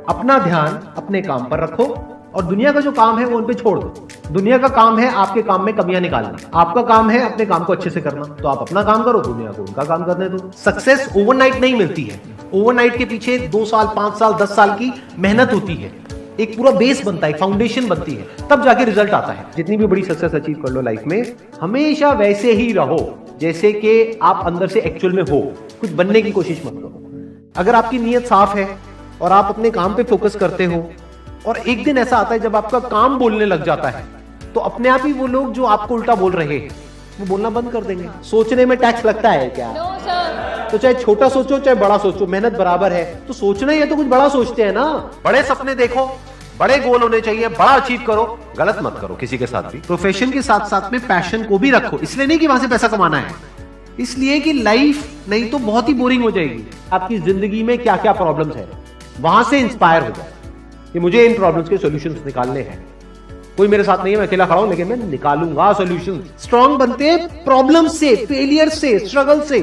अपना ध्यान अपने काम पर रखो और दुनिया का जो काम है वो उन पे छोड़ दो। दुनिया का काम है आपके काम में कमियां निकालना, आपका काम है अपने काम को अच्छे से करना। तो आप अपना काम करो, दुनिया को उनका काम करने दो। सक्सेस ओवरनाइट नहीं मिलती है। ओवरनाइट के पीछे 2 साल, 5 साल, 10 साल की मेहनत होती है, एक पूरा बेस बनता है, फाउंडेशन बनती है, तब जाके रिजल्ट आता है। जितनी भी बड़ी सक्सेस अचीव कर लो लाइफ में, हमेशा वैसे ही रहो जैसे कि आप अंदर से एक्चुअल में हो। कुछ बनने की कोशिश मत करो। अगर आपकी नीयत साफ है और आप अपने काम पे फोकस करते हो और एक दिन ऐसा आता है जब आपका काम बोलने लग जाता है, तो अपने आप ही वो लोग जो आपको उल्टा बोल रहे हैं वो बोलना बंद कर देंगे। सोचने में टैक्स लगता है क्या? तो चाहे छोटा सोचो चाहे बड़ा सोचो, मेहनत बराबर है। तो सोचना ही है तो कुछ बड़ा सोचते हैं ना। बड़े सपने देखो, बड़े गोल होने चाहिए, बड़ा अचीव करो, गलत मत करो किसी के साथ भी। प्रोफेशन के साथ साथ में पैशन को भी रखो। इसलिए नहीं कि वहां से पैसा कमाना है, इसलिए कि लाइफ नहीं तो बहुत ही बोरिंग हो जाएगी। आपकी जिंदगी में क्या क्या प्रॉब्लम्स है, वहां से इंस्पायर हो जाए कि मुझे इन प्रॉब्लम्स के सॉल्यूशंस निकालने हैं। कोई मेरे साथ नहीं है, मैं अकेला खड़ा हूं, लेकिन मैं निकालूंगा सॉल्यूशन। स्ट्रांग बनते हैं प्रॉब्लम से, फेलियर से, स्ट्रगल से,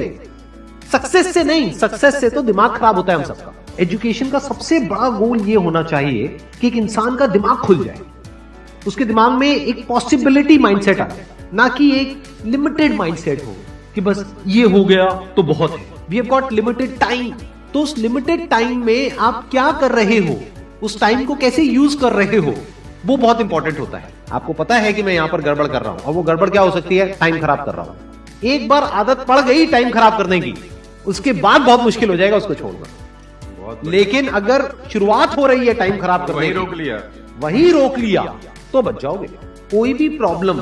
सक्सेस से नहीं। सक्सेस से तो दिमाग खराब होता है हम सबका। एजुकेशन का सबसे बड़ा गोल ये होना चाहिए कि एक इंसान का दिमाग खुल जाए, उसके दिमाग में एक पॉसिबिलिटी माइंडसेट आए, ना कि एक लिमिटेड माइंडसेट हो कि बस ये हो गया तो बहुत है। We have got limited time, तो उस लिमिटेड टाइम में आप क्या कर रहे हो, उस टाइम को कैसे यूज कर रहे हो, वो बहुत इंपॉर्टेंट होता है। आपको पता है कि मैं यहां पर गड़बड़ कर रहा हूं, और वो गड़बड़ क्या हो सकती है? टाइम खराब कर रहा हूं। एक बार आदत पड़ गई टाइम खराब करने की, उसके बाद बहुत मुश्किल हो जाएगा उसको छोड़ना। लेकिन अगर शुरुआत हो रही है टाइम खराब करने की, वही रोक लिया तो बच जाओगे। कोई भी प्रॉब्लम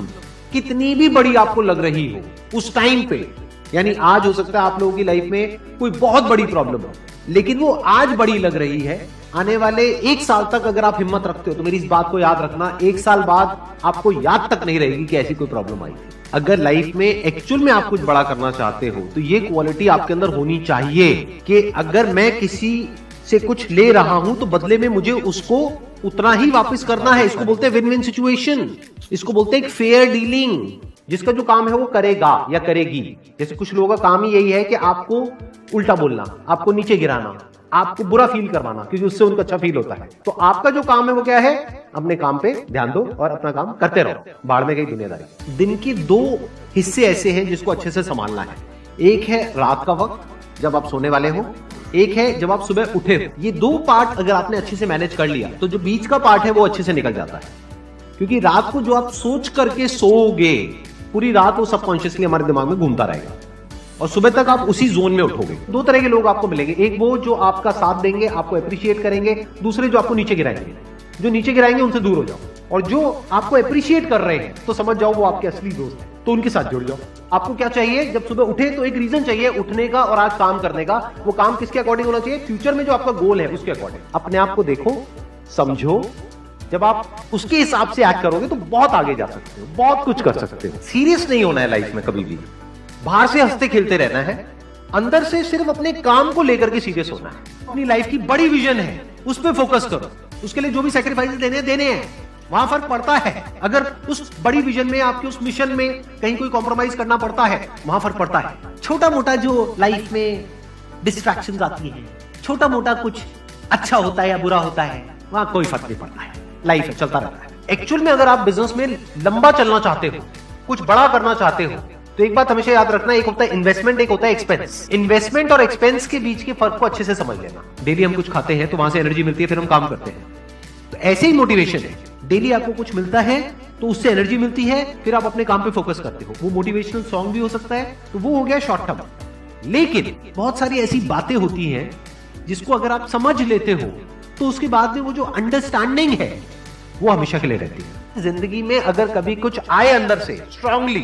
कितनी भी बड़ी आपको लग रही हो उस टाइम पे, यानी आज हो सकता है आप लोगों की लाइफ में कोई बहुत बड़ी प्रॉब्लम हो, लेकिन वो आज बड़ी लग रही है, आने वाले 1 साल तक अगर आप हिम्मत रखते हो तो मेरी इस बात को याद रखना, 1 साल बाद आपको याद तक नहीं रहेगी कि ऐसी कोई प्रॉब्लम आई थी। अगर लाइफ में एक्चुअल में आप कुछ बड़ा करना चाहते हो तो ये क्वालिटी आपके अंदर होनी चाहिए कि अगर मैं किसी से कुछ ले रहा हूं तो बदले में मुझे उसको उतना ही वापस करना है। इसको बोलते हैं विन विन सिचुएशन, इसको बोलते हैं एक फेयर डीलिंग। जिसका जो काम है वो करेगा या करेगी। जैसे कुछ लोगों का काम ही यही है कि आपको उल्टा बोलना, आपको नीचे गिराना, आपको बुरा फील करवाना, क्योंकि उससे उनको अच्छा फील होता है। तो आपका जो काम है वो क्या है? अपने काम पे ध्यान दो और अपना काम करते रहो, बाहर में गई दुनियादारी। दिन के 2 हिस्से ऐसे हैं जिसको अच्छे से संभालना है। एक है रात का वक्त जब आप सोने वाले हो, एक है जब आप सुबह उठे हो। ये 2 पार्ट अगर आपने अच्छे से मैनेज कर लिया तो जो बीच का पार्ट है वो अच्छे से निकल जाता है। क्योंकि रात को जो आप सोच करके सोओगे, पूरी रात वो सबकॉन्शियसली हमारे दिमाग में घूमता रहेगा और सुबह तक आप उसी जोन में उठोगे। 2 तरह के लोग आपको मिलेंगे, एक वो जो आपका साथ देंगे, आपको अप्रिशिएट करेंगे, दूसरे जो आपको नीचे गिराएंगे। जो नीचे गिराएंगे उनसे दूर हो जाओ, और जो आपको अप्रिशिएट कर रहे हैं तो समझ जाओ वो आपके असली दोस्त हैं, तो उनके साथ जुड़ जाओ। आपको क्या चाहिए? जब सुबह उठे तो एक रीजन चाहिए उठने का और आज काम करने का। वो काम किसके अकॉर्डिंग होना चाहिए? फ्यूचर में जो आपका गोल है उसके अकॉर्डिंग। अपने आप को देखो, समझो। जब आप उसके हिसाब से एक्ट करोगे तो बहुत आगे जा सकते हो, बहुत कुछ कर सकते हो। सीरियस नहीं होना है लाइफ में कभी भी, बाहर से हंसते खेलते रहना है, अंदर से सिर्फ अपने काम को लेकर के सीरियस होना है। अपनी लाइफ की बड़ी विजन है, उस पर फोकस करो। उसके लिए जो भी सैक्रिफाइस देने हैं, वहां फर्क पड़ता है। अगर उस बड़ी विजन में, आपके उस मिशन में कहीं कोई कॉम्प्रोमाइज करना पड़ता है, वहां फर्क पड़ता है। छोटा मोटा जो लाइफ में डिस्ट्रैक्शंस आती है, छोटा मोटा कुछ अच्छा होता है या बुरा होता है, वहां कोई फर्क नहीं पड़ता है। लाइफ है, चलता रहता है। एक्चुअल में अगर आप बिजनेस में लंबा चलना चाहते हो, कुछ बड़ा करना चाहते हो, तो एक बात हमेशा याद रखना, एक होता है इन्वेस्टमेंट, एक होता है एक्सपेंस। इन्वेस्टमेंट और एक्सपेंस के बीच के फर्क को अच्छे से समझ लेना। डेली हम कुछ खाते हैं तो वहां से एनर्जी मिलती है, फिर हम काम करते हैं। तो ऐसे ही मोटिवेशन है, डेली आपको कुछ मिलता है तो उससे एनर्जी मिलती है, फिर आप अपने काम पे फोकस करते हो। वो मोटिवेशनल सॉन्ग भी हो सकता है, तो वो हो गया शॉर्ट टर्म। लेकिन बहुत सारी ऐसी बातें होती हैं जिसको अगर आप समझ लेते हो तो उसके बाद में वो जो अंडरस्टैंडिंग है वो हमेशा के लिए रहती है। जिंदगी में अगर कभी कुछ आए अंदर से स्ट्रांगली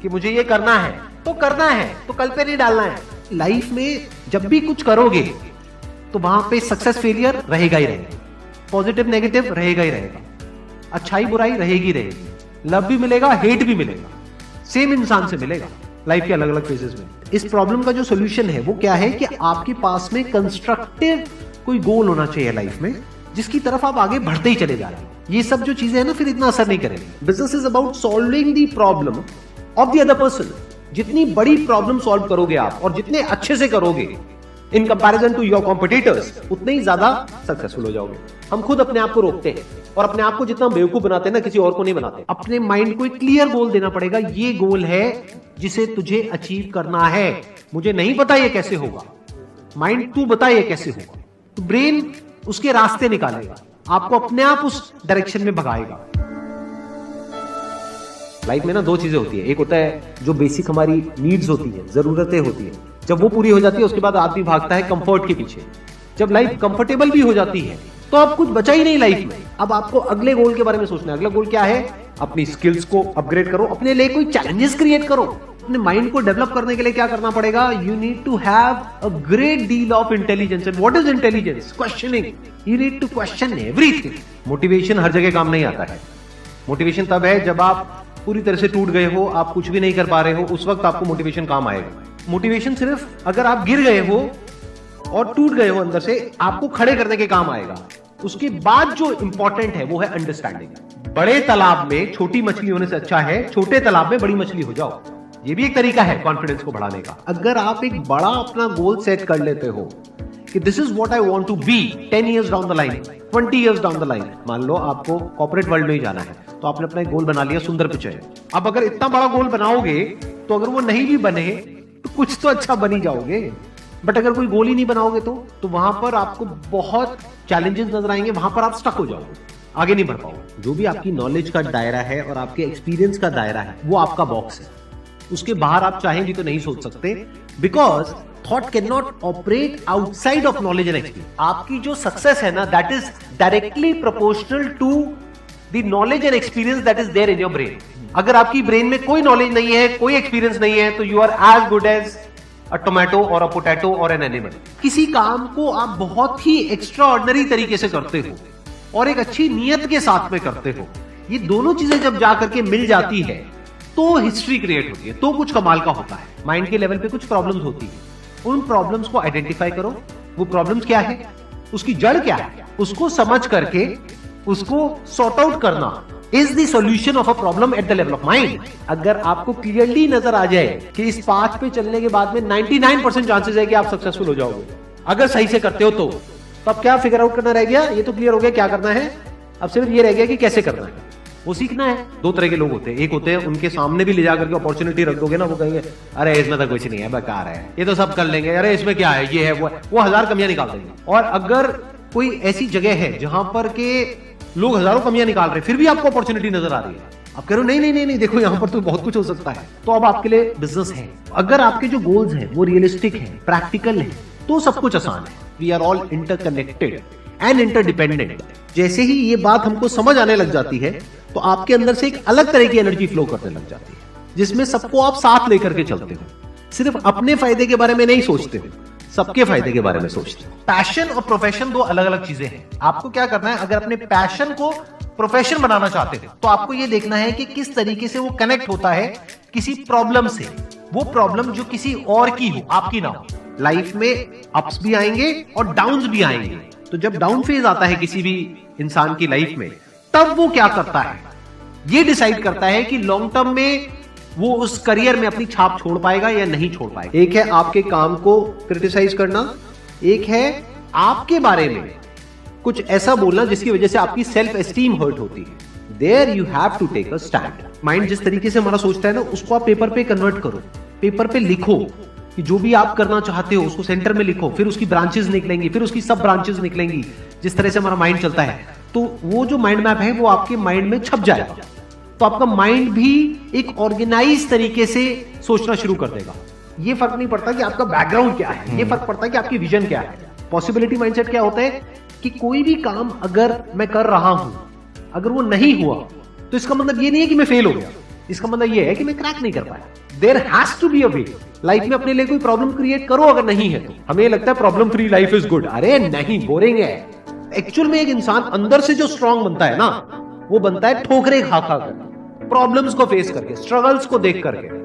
कि मुझे ये करना है तो करना है, तो कल पे नहीं डालना है। लाइफ में जब भी कुछ करोगे तो वहां पे सक्सेस फेलियर रहेगा ही रहेगा, पॉजिटिव नेगेटिव रहेगा ही रहेगा, अच्छाई बुराई रहेगी रहेगी, लव भी मिलेगा, हेट भी मिलेगा, सेम इंसान से मिलेगा लाइफ के अलग अलग फेजेस में। इस प्रॉब्लम का जो सोल्यूशन है वो क्या है कि आपके पास में कंस्ट्रक्टिव कोई गोल होना चाहिए लाइफ में, जिसकी तरफ आप आगे बढ़ते ही चले जा रहे हैं। ये सब जो चीजें हैं ना, फिर इतना असर नहीं करेंगी। Business is about solving the problem of the other person. जितनी बड़ी प्रॉब्लम सॉल्व करोगे आप और जितने अच्छे से करोगे, in comparison to your competitors, उतने ही ज्यादा सक्सेसफुल हो जाओगे। हम खुद अपने आप को रोकते हैं और अपने आप को जितना बेवकूफ बनाते हैं ना, किसी और को नहीं बनाते। अपने माइंड को एक क्लियर गोल देना पड़ेगा, ये गोल है जिसे तुझे अचीव करना है। मुझे नहीं पता ये कैसे होगा, माइंड तू बता ये कैसे होगा, तो ब्रेन उसके रास्ते निकालेगा, आपको अपने आप उस डायरेक्शन में भगाएगा। लाइफ में ना दो चीजें होती है, एक होता है जो बेसिक हमारी नीड्स होती है, जरूरतें होती है, जब वो पूरी हो जाती है उसके बाद आदमी भागता है कंफर्ट के पीछे। जब लाइफ कंफर्टेबल भी हो जाती है तो अब कुछ बचा ही नहीं लाइफ में। अब आपको अगले गोल के बारे में सोचना है। अगला गोल क्या है? अपनी स्किल्स को अपग्रेड करो, अपने लिए कोई चैलेंजेस क्रिएट करो। अपने माइंड को डेवलप करने के लिए क्या करना पड़ेगा? You need to have a great deal of intelligence. And what is intelligence? Questioning. You need to question everything. Motivation हर जगह काम नहीं आता है। मोटिवेशन तब है जब आप पूरी तरह से टूट गए हो, आप कुछ भी नहीं कर पा रहे हो, उस वक्त आपको मोटिवेशन काम आएगा। मोटिवेशन सिर्फ अगर आप गिर गए हो और टूट गए हो अंदर से, आपको खड़े करने के काम आएगा। उसके बाद जो इंपॉर्टेंट है वो है अंडरस्टैंडिंग। बड़े तालाब में छोटी मछली होने से अच्छा है छोटे तालाब में बड़ी मछली हो जाओ। ये भी एक तरीका है कॉन्फिडेंस को बढ़ाने का। अगर आप एक बड़ा अपना गोल सेट कर लेते हो कि this is what I want to be 10 years down the line, 20 years down the line. मान लो आपको कॉर्पोरेट वर्ल्ड में ही जाना है, तो आपने अपना एक गोल बना लिया सुंदर पिचाई। अब अगर इतना बड़ा गोल बनाओगे तो अगर वो नहीं भी बने तो कुछ तो अच्छा बन ही जाओगे। बट अगर कोई गोल ही नहीं बनाओगे तो वहां पर आपको बहुत चैलेंजेस नजर आएंगे, वहां पर आप स्टक हो जाओगे, आगे नहीं बढ़ पाओगे। जो भी आपकी नॉलेज का दायरा है और आपके एक्सपीरियंस का दायरा है वो आपका बॉक्स है। उसके बाहर आप चाहेंगे तो नहीं सोच सकते, because thought can not operate outside of knowledge and experience. आपकी जो सक्सेस है ना, that is directly proportional to the knowledge and experience that is there in your brain. अगर आपकी ब्रेन में कोई नॉलेज नहीं है, कोई एक्सपीरियंस नहीं है, तो you are as good as a tomato और अ पोटैटो और एन एनिमल। किसी काम को आप बहुत ही एक्स्ट्रा ऑर्डिनरी तरीके से करते हो और एक अच्छी नीयत के साथ में करते हो, ये दोनों चीजें जब जाकर के मिल जाती है तो हिस्ट्री क्रिएट होती है, तो कुछ कमाल का होता है। माइंड के लेवल पे कुछ प्रॉब्लम्स होती है, उन प्रॉब्लम्स को आइडेंटिफाई करो। वो प्रॉब्लम्स क्या है, उसकी जड़ क्या है, उसको समझ करके उसको सॉर्ट आउट करना is the solution of a problem at the level of mind. अगर आपको क्लियरली नजर आ जाए कि इस पाथ पे चलने के बाद में 99% चांसेस है कि आप सक्सेसफुल हो जाओगे अगर सही से करते हो, तो अब क्या फिगर आउट करना रह गया? ये तो क्लियर हो गया क्या करना है, अब सिर्फ ये रह गया कि कैसे करना है, वो सीखना है। दो तरह के लोग होते हैं, एक होते हैं उनके सामने भी ले जाकर के अपॉर्चुनिटी रख दोगे ना, वो कहेंगे अरे इसमें तो कुछ नहीं है, बेकार है, ये तो सब कर लेंगे, अरे इसमें क्या है, ये है वो 1000 कमियां निकाल देंगे। और अगर कोई ऐसी जगह है जहां पर के लोग हजारों कमियां निकाल रहे हैं, फिर भी आपको अपॉर्चुनिटी नजर आ रही है, आप कह रहे हो नहीं नहीं नहीं नहीं, देखो यहां पर तो बहुत कुछ हो सकता है, तो अब आपके लिए बिजनेस है। अगर आपके जो गोल्स हैं वो रियलिस्टिक है, प्रैक्टिकल है, तो सब कुछ आसान है। We are all interconnected and interdependent. जैसे ही ये बात हमको समझ आने लग जाती है तो आपके अंदर से एक अलग तरह की एनर्जी फ्लो करने लग जाती है, जिसमें सबको आप साथ लेकर के चलते हो। सिर्फ अपने फायदे के बारे में नहीं सोचते हो, सबके फायदे के बारे में सोचते हो। पैशन और प्रोफेशन दो अलग अलग चीजें हैं। आपको क्या करना है, अगर अपने पैशन को प्रोफेशन बनाना चाहते हो तो आपको यह देखना है कि किस तरीके से वो कनेक्ट होता है किसी प्रॉब्लम से। वो प्रॉब्लम जो किसी और की हो, आपकी ना हो। लाइफ में अप्स भी आएंगे और डाउन्स भी आएंगे, तो जब डाउन फेज आता है किसी भी इंसान की लाइफ में, तब वो क्या करता है, ये डिसाइड करता है कि लॉन्ग टर्म में वो उस करियर में अपनी छाप छोड़ पाएगा या नहीं छोड़ पाएगा। एक है आपके काम को क्रिटिसाइज करना, एक है आपके बारे में कुछ ऐसा बोलना जिसकी वजह से आपकी सेल्फ एस्टीम हर्ट होती है। There you have to take a stand. Mind जिस तरीके से हमारा सोचता है ना, उसको आप पेपर पे कन्वर्ट करो, पेपर पे लिखो कि जो भी आप करना चाहते हो उसको सेंटर में लिखो, फिर उसकी ब्रांचेस निकलेंगी, फिर उसकी सब ब्रांचेस निकलेंगी। जिस तरह से हमारा माइंड चलता है, तो वो जो माइंड मैप है वो आपके माइंड में छप जाएगा, तो आपका माइंड भी एक ऑर्गेनाइज तरीके से सोचना शुरू कर देगा। ये फर्क नहीं पड़ता कि आपका बैकग्राउंड क्या है, ये फर्क पड़ता है कि आपकी विजन क्या है। पॉसिबिलिटी माइंडसेट क्या होता है कि कोई भी काम अगर मैं कर रहा हूं, अगर वो नहीं हुआ तो इसका मतलब ये नहीं है कि मैं फेल हो गया, इसका मतलब ये है कि मैं क्रैक नहीं कर पाया। There has to be a way. Life में अपने लिए कोई प्रॉब्लम क्रिएट करो, अगर नहीं है तो। हमें लगता है problem free life is good, अरे नहीं, बोरिंग है। एक्चुअल में एक इंसान अंदर से जो स्ट्रांग बनता है ना, वो बनता है ठोकरे खा खा कर, प्रॉब्लम्स को फेस करके, स्ट्रगल्स को देख करके।